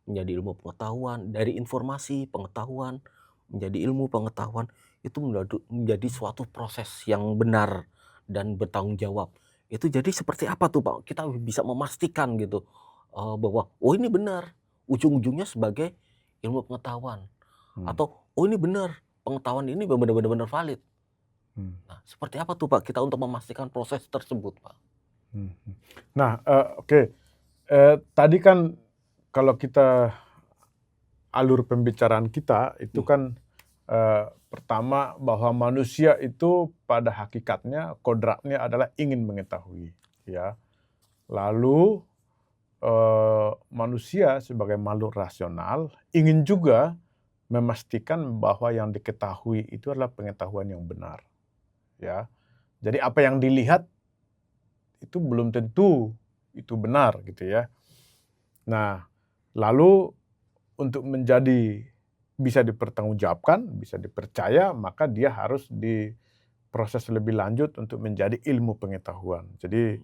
menjadi ilmu pengetahuan, dari informasi pengetahuan menjadi ilmu pengetahuan. Itu menjadi suatu proses yang benar dan bertanggung jawab. Itu jadi seperti apa tuh Pak? Kita bisa memastikan gitu bahwa oh ini benar, ujung-ujungnya sebagai ilmu pengetahuan. Atau oh ini benar, pengetahuan ini benar-benar valid. Nah, seperti apa tuh Pak kita untuk memastikan proses tersebut Pak? Nah, oke. Tadi kan kalau kita alur pembicaraan kita itu kan pertama bahwa manusia itu pada hakikatnya kodratnya adalah ingin mengetahui, ya. Lalu manusia sebagai makhluk rasional ingin juga memastikan bahwa yang diketahui itu adalah pengetahuan yang benar. Ya, jadi apa yang dilihat itu belum tentu itu benar gitu ya. Nah, lalu untuk bisa dipertanggungjawabkan, bisa dipercaya, maka dia harus diproses lebih lanjut untuk menjadi ilmu pengetahuan. Jadi,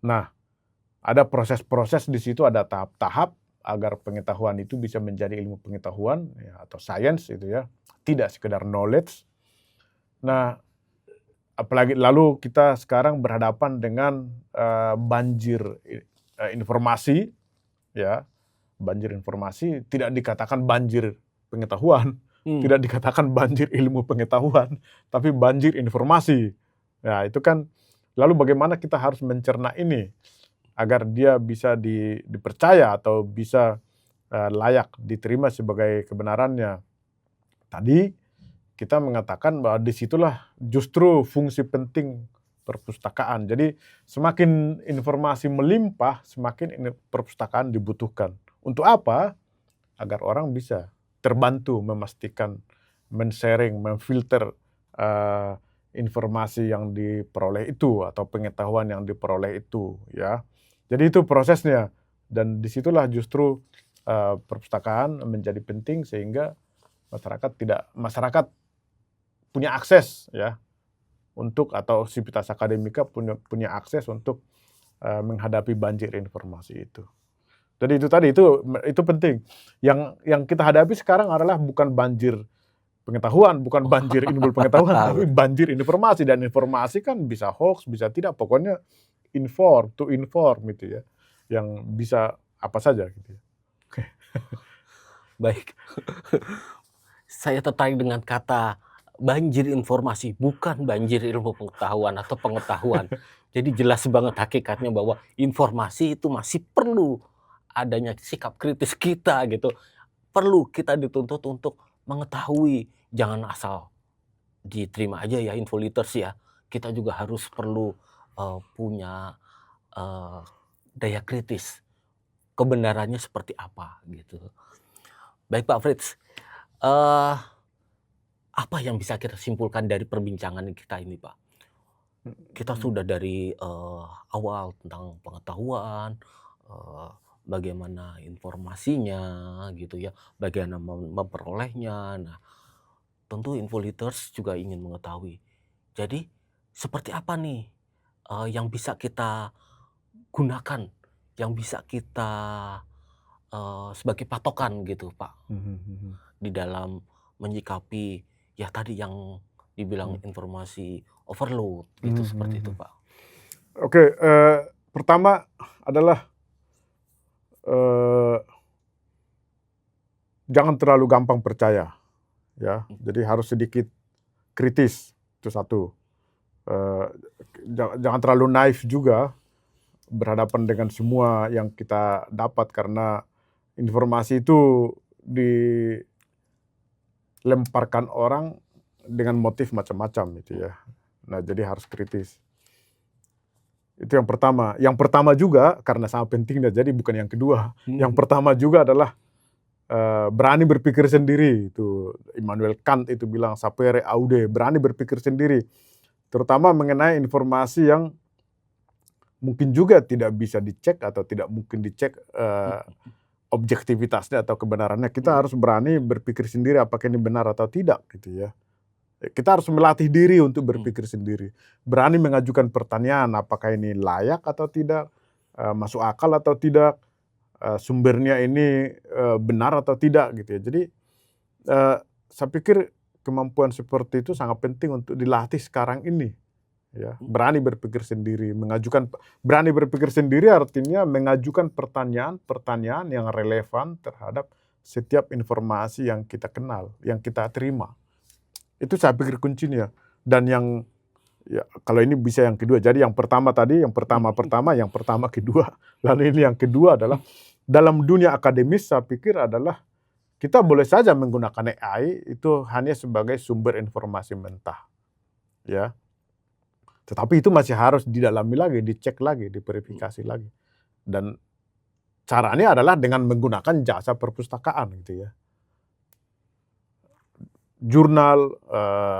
nah, ada proses-proses di situ, ada tahap-tahap agar pengetahuan itu bisa menjadi ilmu pengetahuan ya, atau sains itu ya, tidak sekedar knowledge. Nah, apalagi lalu kita sekarang berhadapan dengan banjir informasi, ya, banjir informasi tidak dikatakan banjir pengetahuan, tidak dikatakan banjir ilmu pengetahuan, tapi banjir informasi. Ya, itu kan lalu bagaimana kita harus mencerna ini agar dia bisa dipercaya atau bisa layak diterima sebagai kebenarannya. Tadi kita mengatakan bahwa disitulah justru fungsi penting perpustakaan. Jadi semakin informasi melimpah, semakin perpustakaan dibutuhkan. Untuk apa? Agar orang bisa terbantu memastikan, men-sharing, memfilter informasi yang diperoleh itu atau pengetahuan yang diperoleh itu, ya. Jadi itu prosesnya, dan disitulah justru perpustakaan menjadi penting sehingga masyarakat punya akses ya untuk, atau sivitas akademika punya akses untuk menghadapi banjir informasi itu. Jadi itu tadi itu penting. Yang kita hadapi sekarang adalah bukan banjir pengetahuan, bukan banjir ilmu pengetahuan, tapi banjir informasi, dan informasi kan bisa hoax, bisa tidak, pokoknya inform gitu ya, yang bisa apa saja gitu ya. Baik. Saya tertarik dengan kata banjir informasi, bukan banjir ilmu pengetahuan atau pengetahuan. Jadi jelas banget hakikatnya bahwa informasi itu masih perlu adanya sikap kritis kita gitu. Perlu kita dituntut untuk mengetahui, jangan asal diterima aja ya info liters ya. Kita juga harus perlu punya daya kritis, kebenarannya seperti apa gitu. Baik Pak Fritz, apa yang bisa kita simpulkan dari perbincangan kita ini Pak? Kita sudah dari awal tentang pengetahuan, bagaimana informasinya gitu ya, bagaimana memperolehnya. Nah, tentu InfoLiters juga ingin mengetahui. Jadi seperti apa nih yang bisa kita gunakan, yang bisa kita sebagai patokan gitu Pak, di dalam menyikapi ya tadi yang dibilang informasi overload gitu, seperti itu Pak. Oke, pertama adalah jangan terlalu gampang percaya, ya. Jadi harus sedikit kritis, itu satu. Jangan terlalu naif juga berhadapan dengan semua yang kita dapat, karena informasi itu dilemparkan orang dengan motif macam-macam gitu ya. Nah, jadi harus kritis. Itu yang pertama. Yang pertama juga, karena sangat pentingnya, jadi bukan yang kedua. Yang pertama juga adalah berani berpikir sendiri. Itu Immanuel Kant itu bilang, sapere aude, berani berpikir sendiri. Terutama mengenai informasi yang mungkin juga tidak bisa dicek atau tidak mungkin dicek objektivitasnya atau kebenarannya. Kita harus berani berpikir sendiri apakah ini benar atau tidak gitu ya. Kita harus melatih diri untuk berpikir sendiri. Berani mengajukan pertanyaan apakah ini layak atau tidak, masuk akal atau tidak, sumbernya ini benar atau tidak gitu ya. Jadi saya pikir kemampuan seperti itu sangat penting untuk dilatih sekarang ini. Ya, berani berpikir sendiri, berani berpikir sendiri artinya mengajukan pertanyaan yang relevan terhadap setiap informasi yang kita kenal, yang kita terima. Itu saya pikir kuncinya. Dan yang ya, kalau ini bisa yang kedua. Jadi yang pertama tadi, yang pertama kedua. Lalu ini yang kedua adalah dalam dunia akademis saya pikir adalah kita boleh saja menggunakan AI itu hanya sebagai sumber informasi mentah. Ya. Tetapi itu masih harus didalami lagi, dicek lagi, diverifikasi lagi. Dan caranya adalah dengan menggunakan jasa perpustakaan gitu ya. Jurnal,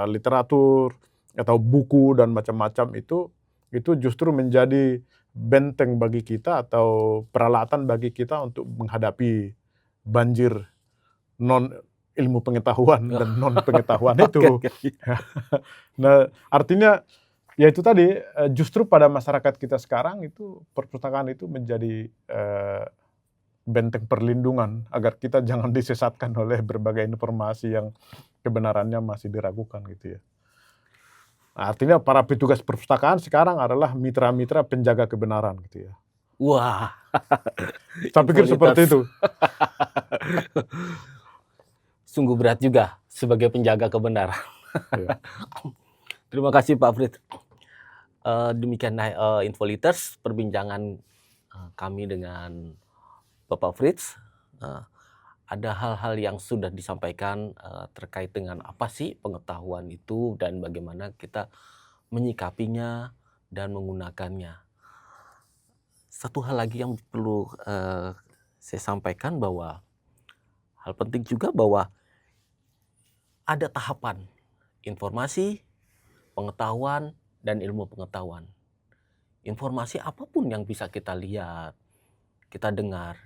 literatur, atau buku dan macam-macam itu justru menjadi benteng bagi kita atau peralatan bagi kita untuk menghadapi banjir non ilmu pengetahuan dan non pengetahuan itu. Oke. Nah, artinya ya itu tadi, justru pada masyarakat kita sekarang itu perpustakaan itu menjadi benteng perlindungan agar kita jangan disesatkan oleh berbagai informasi yang kebenarannya masih diragukan gitu ya. Nah, artinya para petugas perpustakaan sekarang adalah mitra-mitra penjaga kebenaran gitu ya. Wah, Saya pikir seperti itu. sungguh berat juga sebagai penjaga kebenaran. Ya. Terima kasih Pak Fritz. Demikian Infoliters, perbincangan kami dengan Bapak Fritz. Ada hal-hal yang sudah disampaikan terkait dengan apa sih pengetahuan itu dan bagaimana kita menyikapinya dan menggunakannya. Satu hal lagi yang perlu saya sampaikan bahwa hal penting juga bahwa ada tahapan informasi, pengetahuan, dan ilmu pengetahuan. Informasi apapun yang bisa kita lihat, kita dengar,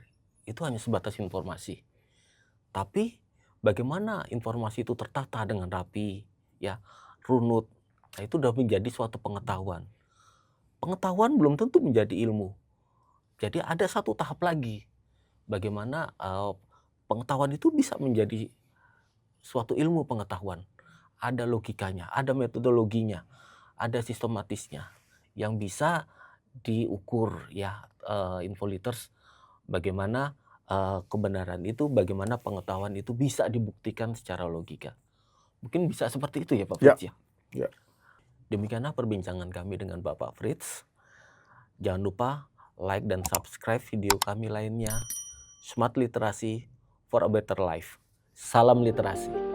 itu hanya sebatas informasi. Tapi bagaimana informasi itu tertata dengan rapi, ya, runut, nah itu sudah menjadi suatu pengetahuan. Pengetahuan belum tentu menjadi ilmu. Jadi ada satu tahap lagi, bagaimana pengetahuan itu bisa menjadi suatu ilmu pengetahuan. Ada logikanya, ada metodologinya, ada sistematisnya yang bisa diukur ya, Infoliters, bagaimana kebenaran itu, bagaimana pengetahuan itu bisa dibuktikan secara logika. Mungkin bisa seperti itu ya Pak Fritz ya. Ya. Demikianlah perbincangan kami dengan Bapak Fritz. Jangan lupa like dan subscribe video kami lainnya. Smart Literasi for a Better Life. Salam literasi.